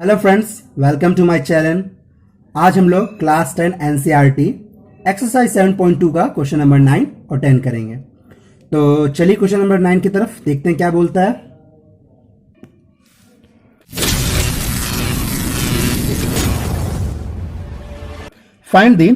Hello friends, welcome to my channel. आज हम लोग क्लास 10 एनसीईआरटी एक्सरसाइज 7.2 का क्वेश्चन नंबर 9 और 10 करेंगे। तो चलिए क्वेश्चन नंबर 9 की तरफ देखते हैं क्या बोलता है। Find the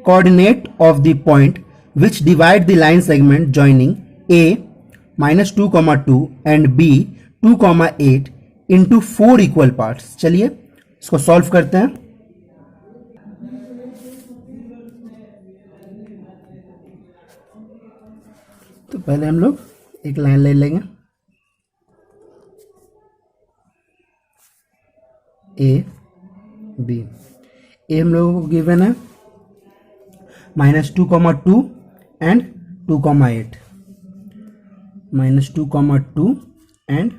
coordinate of the point which divide the line segment joining A -2,2 and B 2,8 into 4 equal parts. चलिए इसको सॉल्व करते हैं। तो पहले हम लोग एक लाइन ले लेंगे, ए बी। ए हम लोगों को गिवन है -2,2 एंड 2,8, -2,2 एंड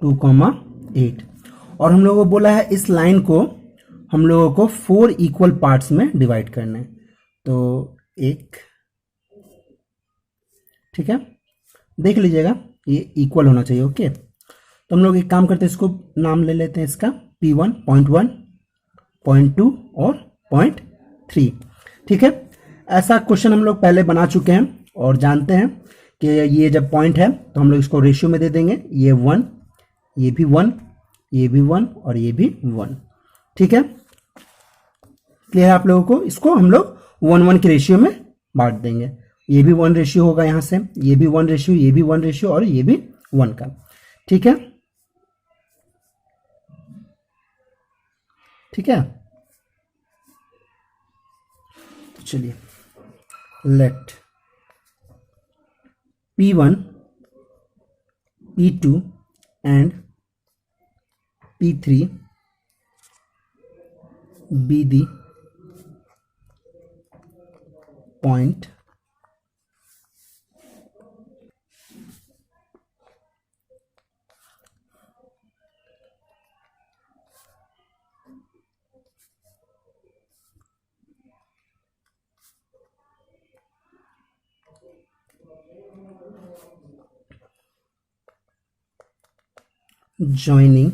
2,8, और हम लोगों को बोला है इस लाइन को हम लोगों को 4 इक्वल पार्ट्स में डिवाइड करना है। तो एक, ठीक है, देख लीजिएगा ये इक्वल होना चाहिए। ओके, तो हम लोग एक काम करते हैं, इसको नाम ले लेते हैं इसका P1, 0.1, 0.2 और 0.3। ठीक है, ऐसा क्वेश्चन हम लोग पहले बना चुके हैं और जानते हैं कि ये जब पॉइंट है तो हम लोग इसको रेशियो में दे देंगे। ये 1, ये भी 1, ये भी 1 और ये भी 1। ठीक है, क्लियर है आप लोगों को? इसको हम लोग 1-1 के रेशियो में बांट देंगे। ये भी 1 रेशियो होगा, यहां से ये भी 1 रेशियो, ये भी 1 रेशियो और ये भी 1 का। ठीक है, ठीक है। तो चलिए, let P1, P2 and P3 be the point joining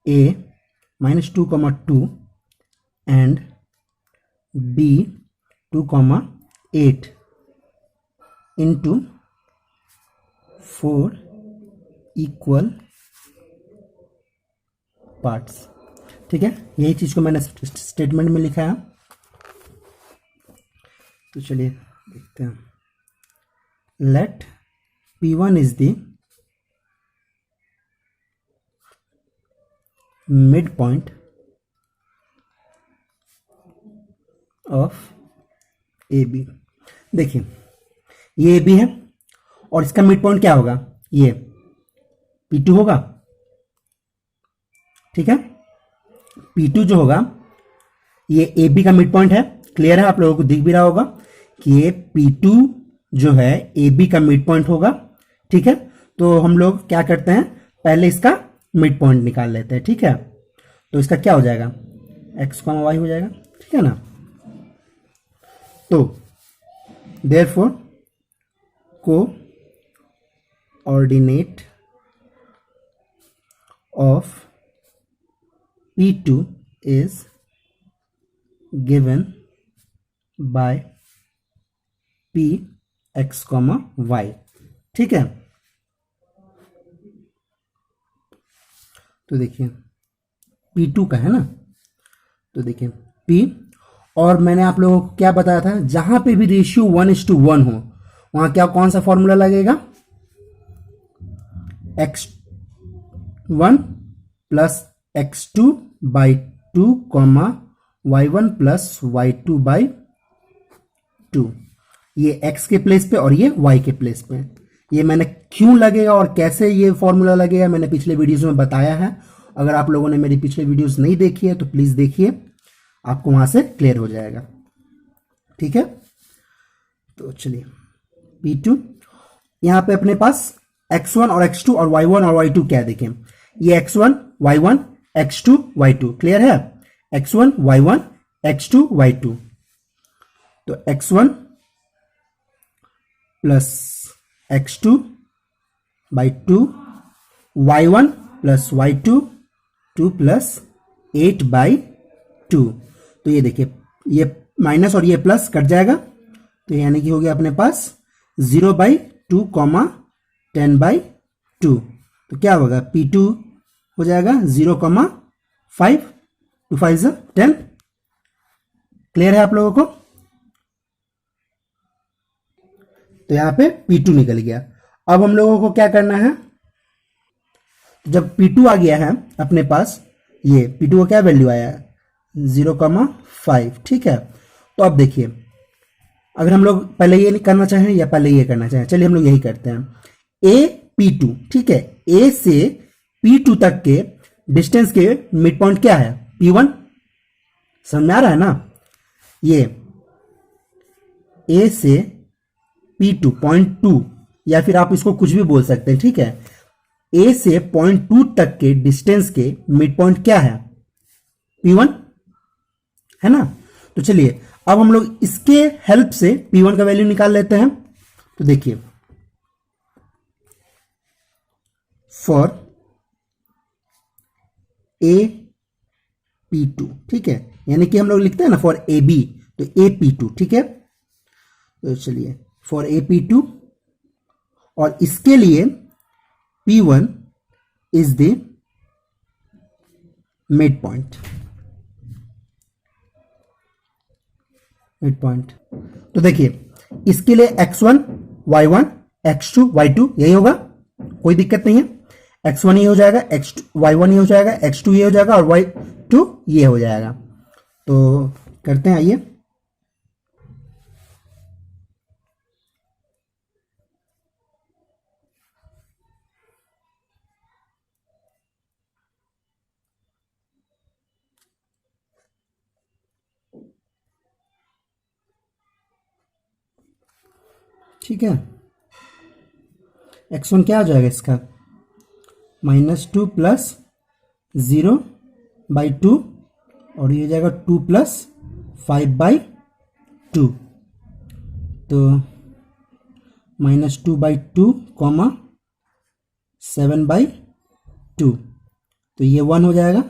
A -2,2 and B 2,8 into 4 equal parts. ठीक है, यही चीज को मैंने स्टेटमेंट में लिखा है। तो चलिए देखते हैं। Let P1 is the mid point of A B. देखिए ये ए बी है और इसका मिड पॉइंट क्या होगा? ये P2 होगा। ठीक है, P2 जो होगा ये ए बी का मिड पॉइंट है। क्लियर है? आप लोगों को दिख भी रहा होगा कि ये P2 जो है ए बी का मिड पॉइंट होगा। ठीक है, तो हम लोग क्या करते हैं, पहले इसका मिड पॉइंट निकाल लेते हैं। ठीक है, तो इसका क्या हो जाएगा? x, y हो जाएगा। ठीक है ना? तो therefore coordinate of P2 is given by Px, y। ठीक है, तो देखिए P2 का है ना, तो देखिए P, और मैंने आप लोगों को क्या बताया था, जहां पे भी रेशियो 1:1 हो वहां क्या, कौन सा फॉर्मूला लगेगा? x1 plus x2 by 2, y1 plus y2 by 2। ये x के प्लेस पे और ये y के प्लेस पे। ये मैंने क्यों लगेगा और कैसे ये फॉर्मूला लगेगा मैंने पिछले वीडियोस में बताया है। अगर आप लोगों ने मेरी पिछले वीडियोस नहीं देखी है तो प्लीज देखिए, आपको वहां से क्लियर हो जाएगा। ठीक है, तो चलिए P2, यहां पे अपने पास x1 और x2 और y1 और y2 क्या है देखें। ये x1 y1 x2 y2, clear है? x1 y1 x2 y2। तो x1 plus x2 by 2, y1 plus y2 2 plus 8/2। तो ये देखिए, ये माइनस और ये प्लस कट जाएगा, तो यानी कि हो गया अपने पास 0/2 कॉमा 10/2। तो क्या होगा, P2 हो जाएगा 0,5, 2 5 ज़ा 10। क्लियर है आप लोगों को? तो यहां पे P2 निकल गया। अब हम लोगों को क्या करना है, जब P2 आ गया है अपने पास, ये P2 का क्या वैल्यू आया है 0,5, ठीक है। तो अब देखिए, अगर हम लोग पहले ये करना चाहें या पहले ये करना चाहें, चलिए हम लोग यही करते हैं। ए P2, ठीक है, ए से P2 तक के डिस्टेंस के मिड पॉइंट क्या है, P1। समझ में आ रहा है ना? ये ए से P2 0.2, या फिर आप इसको कुछ भी बोल सकते हैं, ठीक है। ए से 0.2 तक के डिस्टेंस के मिड पॉइंट क्या है, P1 है ना। तो चलिए अब हम लोग इसके हेल्प से P1 का वैल्यू निकाल लेते हैं। तो देखिए, फॉर ए P2, ठीक है, यानी कि हम लोग लिखते हैं ना फॉर ए बी, तो ए P2, ठीक है। तो चलिए फॉर ए P2, और इसके लिए P1 is the mid point, mid point. तो देखिए, इसके लिए x1 y1 x2 y2 यही होगा, कोई दिक्कत नहीं है। x1 ये हो जाएगा, x2 y1 ये हो जाएगा, x2 ये हो जाएगा और y2 ये हो जाएगा। तो करते हैं, आइए। ठीक है, x1 क्या आ जाएगा इसका, -2 प्लस 0/2, और ये जाएगा 2 प्लस 5/2। तो -2/2 कॉमा 7/2, तो ये 1 हो जाएगा।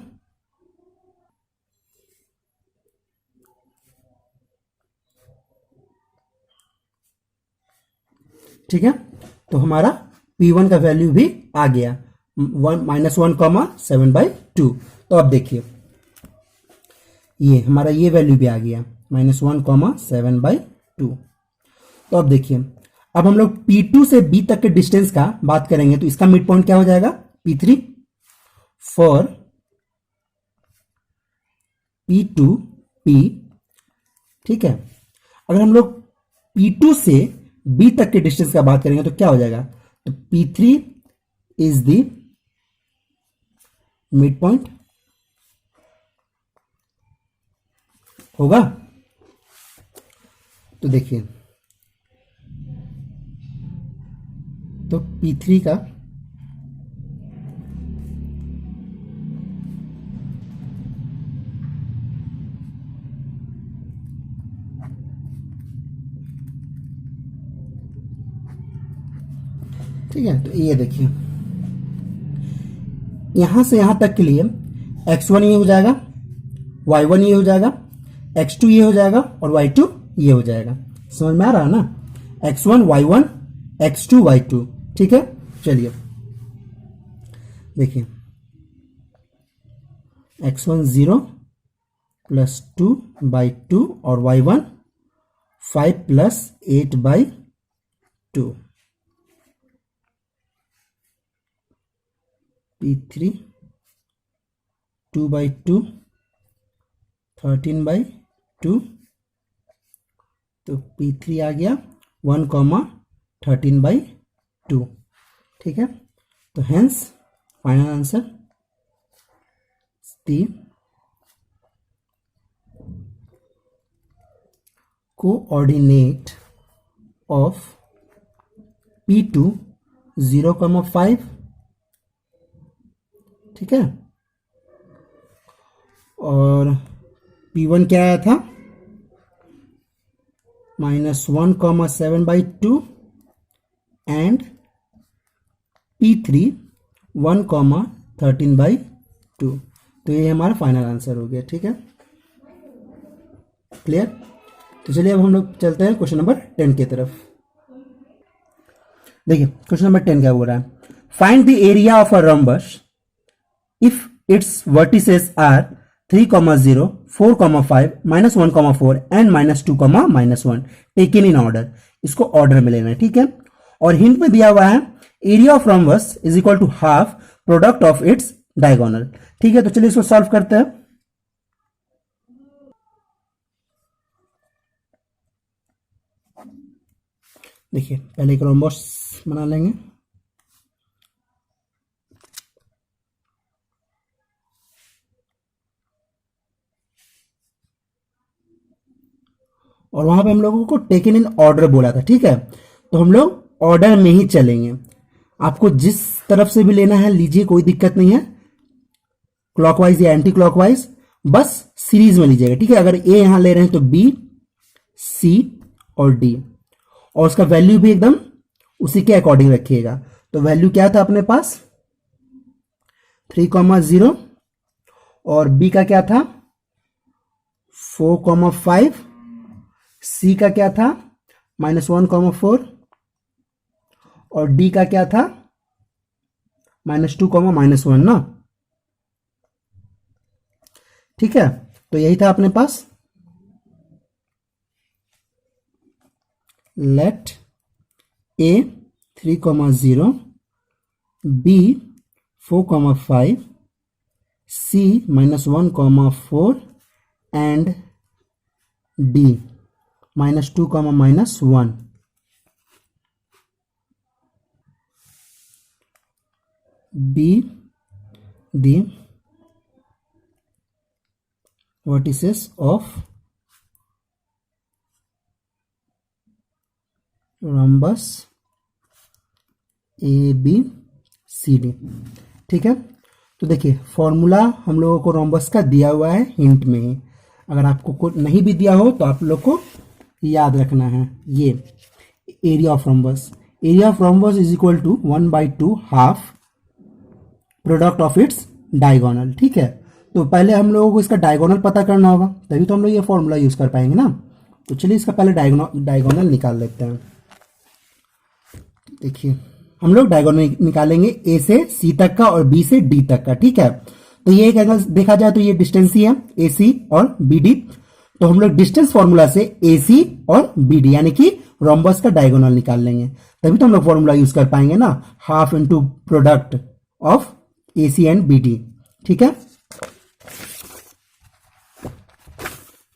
ठीक है, तो हमारा P1 का वैल्यू भी आ गया, -1,7/2। तो अब देखिए, ये हमारा ये वैल्यू भी आ गया -1,7/2। तो अब देखिए, अब हम लोग P2 से B तक के डिस्टेंस का बात करेंगे, तो इसका मिड पॉइंट क्या हो जाएगा, P3। फॉर P2 P, ठीक है, अगर हम लोग P2 से B तक के डिस्टेंस का बात करेंगे तो क्या हो जाएगा, तो P3 is the mid point होगा। तो देखिए, तो P3 का ठीक है, तो ये देखिए, यहां से यहां तक के लिए x1 ये हो जाएगा, y1 ये हो जाएगा, x2 ये हो जाएगा और y2 ये हो जाएगा। समझ में आ रहा है ना, x1 y1 x2 y2, ठीक है। चलिए देखिए, x1 0 प्लस 2/2 और y1 5 प्लस 8/2, P3 2/2 13/2, तो P3 आ गया 1,13/2, ठीक है। तो hence final answer the coordinate of P2 0,5, ठीक है, और P1 क्या आया था, -1,7/2 एंड P3 1,13/2। तो ये हमारा फाइनल आंसर हो गया। ठीक है, क्लियर। तो चलिए अब हम लोग चलते हैं क्वेश्चन नंबर 10 की तरफ। देखिए क्वेश्चन नंबर 10 क्या बोल रहा है, find the area of a rhombus if its vertices are 3,0, 4,5, -1,4 and -2, -1 taken in order. इसको ऑर्डर में लेना है। ठीक है, और हिंट में दिया हुआ है area of rhombus is equal to half product of its diagonal. ठीक है, तो चलिए इसको सॉल्व करते हैं। देखिए पहले एक रोम्बस बना लेंगे। और वहां पे हम लोगों को टेकन इन ऑर्डर बोला था। ठीक है, तो हम लोग ऑर्डर में ही चलेंगे। आपको जिस तरफ से भी लेना है लीजिए, कोई दिक्कत नहीं है, क्लॉकवाइज या एंटी क्लॉकवाइज, बस सीरीज में लीजिएगा। ठीक है, अगर ए यहां ले रहे हैं तो बी, सी और डी, और उसका वैल्यू भी एकदम उसी के अकॉर्डिंग रखिएगा। तो वैल्यू क्या था अपने पास 3,0, और बी का क्या था 4,5, सी का क्या था -1,4, और डी का क्या था -2, -1 ना। ठीक है, तो यही था अपने पास। Let A 3,0, B 4,5, C -1,4 and D -2, -1। Be the vertices of rhombus A B C D. ठीक है, तो देखिए फॉर्मूला हम लोगों को रोम्बस का दिया हुआ है हिंट में ही। अगर आपको नहीं भी दिया हो तो आप लोग को याद रखना है ये area of rhombus. Area of rhombus is equal to 1/2 half product of its diagonal. ठीक है, तो पहले हम लोगों को इसका डायगोनल पता करना होगा, तभी तो हम लोग ये फॉर्मूला यूज कर पाएंगे ना। तो चलिए इसका पहले डायगोनल निकाल लेते हैं। देखिए हम लोग डायगोनल निकालेंगे ए से सी तक का और बी से डी तक का। ठीक है, तो ये एक एंगल देखा जाए तो ये डिस्टेंस ही है ए सी और बी डी। तो हम लोग डिस्टेंस फॉर्मूला से ए सी और बी डी यानी कि रोम्बस का डायगोनल निकाल लेंगे, तभी तो हम लोग फॉर्मूला यूज कर पाएंगे ना, half into product of A C and B D. ठीक है,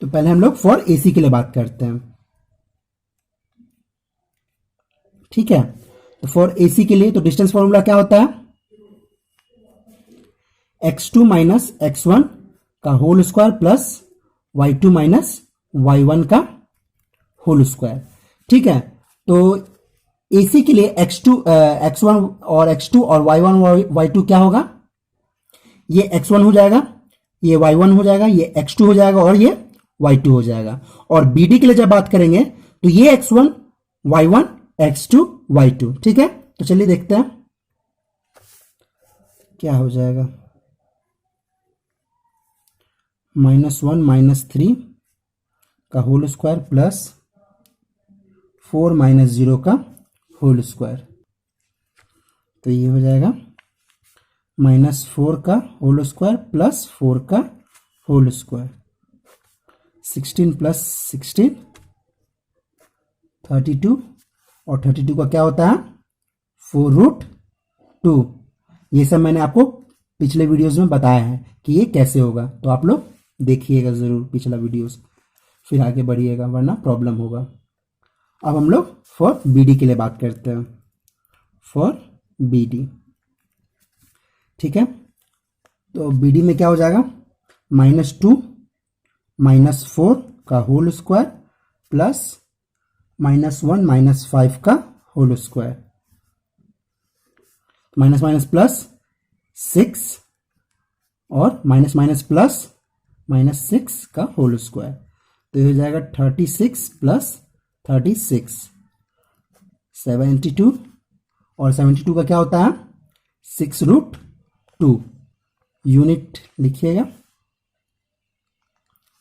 तो पहले हम लोग फॉर एसी के लिए बात करते हैं। ठीक है, तो फॉर एसी के लिए तो डिस्टेंस फॉर्मूला क्या होता है x2 माइनस x1 का whole square plus y2 minus y1 का होल स्क्वायर। ठीक है, तो एसी के लिए x1 और x2 और y1 और y2 क्या होगा, ये x1 हो जाएगा, ये y1 हो जाएगा, ये x2 हो जाएगा और ये y2 हो जाएगा। और bd के लिए जब बात करेंगे तो ये x1 y1 x2 y2। ठीक है, तो चलिए देखते हैं क्या हो जाएगा। -1 -3 का होल स्क्वायर प्लस 4 -0 का होल स्क्वायर, तो ये हो जाएगा -4 का होल स्क्वायर प्लस 4 का होल स्क्वायर, 16 + 16 32, और 32 का क्या होता है 4√2। ये सब मैंने आपको पिछले वीडियोस में बताया है कि ये कैसे होगा, तो आप लोग देखिएगा जरूर पिछला वीडियोस, फिर आगे बढ़िएगा वरना प्रॉब्लम होगा। अब हम लोग फॉर बीडी के लिए बात करते हैं, फॉर बीडी। ठीक है, तो बीडी में क्या हो जाएगा -2 -4 का होल स्क्वायर प्लस -1 -5 का whole square, minus minus plus 6 और माइनस माइनस प्लस -6 का होल स्क्वायर, तो ये हो जाएगा 36 + 36 72, और 72 का क्या होता है 6√2। यूनिट लिखिएगा।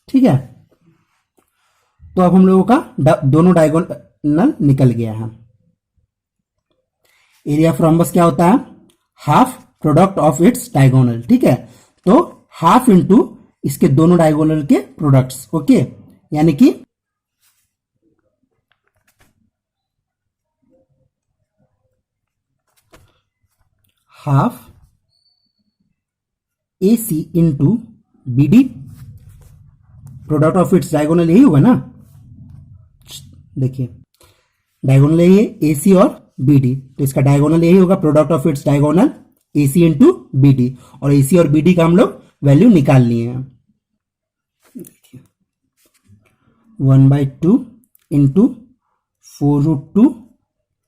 ठीक है, तो अब हम लोगों का दोनों डायगोनल निकल गया है। एरिया ऑफ रोम्बस क्या होता है? Half product of its diagonal. ठीक है, तो हाफ इंटू इसके दोनों डायगोनल के प्रोडक्ट्स। ओके, यानी कि half AC into BD, product of its diagonal यही होगा ना। देखिए डायगोनल यही है AC और BD, तो इसका डायगोनल यही होगा, product of its diagonal AC into BD, और AC और BD का हम लोग वैल्यू निकाल लिए हैं। देखिए 1/2 इंटू 4√2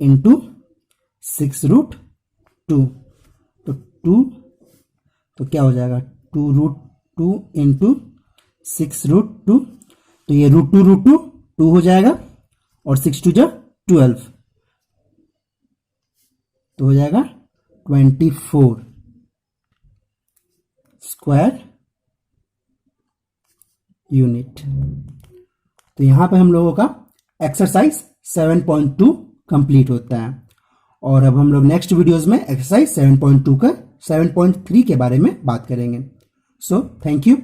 इंटू 6√2, तो 2, तो क्या हो जाएगा 2√2 इंटू 6√2, तो ये √2 2 हो जाएगा, और 6 2 12, तो हो जाएगा 24 स्क्वायर यूनिट। तो यहां पे हम लोगों का एक्सरसाइज 7.2 कंप्लीट होता है, और अब हम लोग नेक्स्ट वीडियोस में एक्सरसाइज 7.2 का 7.3 के बारे में बात करेंगे। So thank you.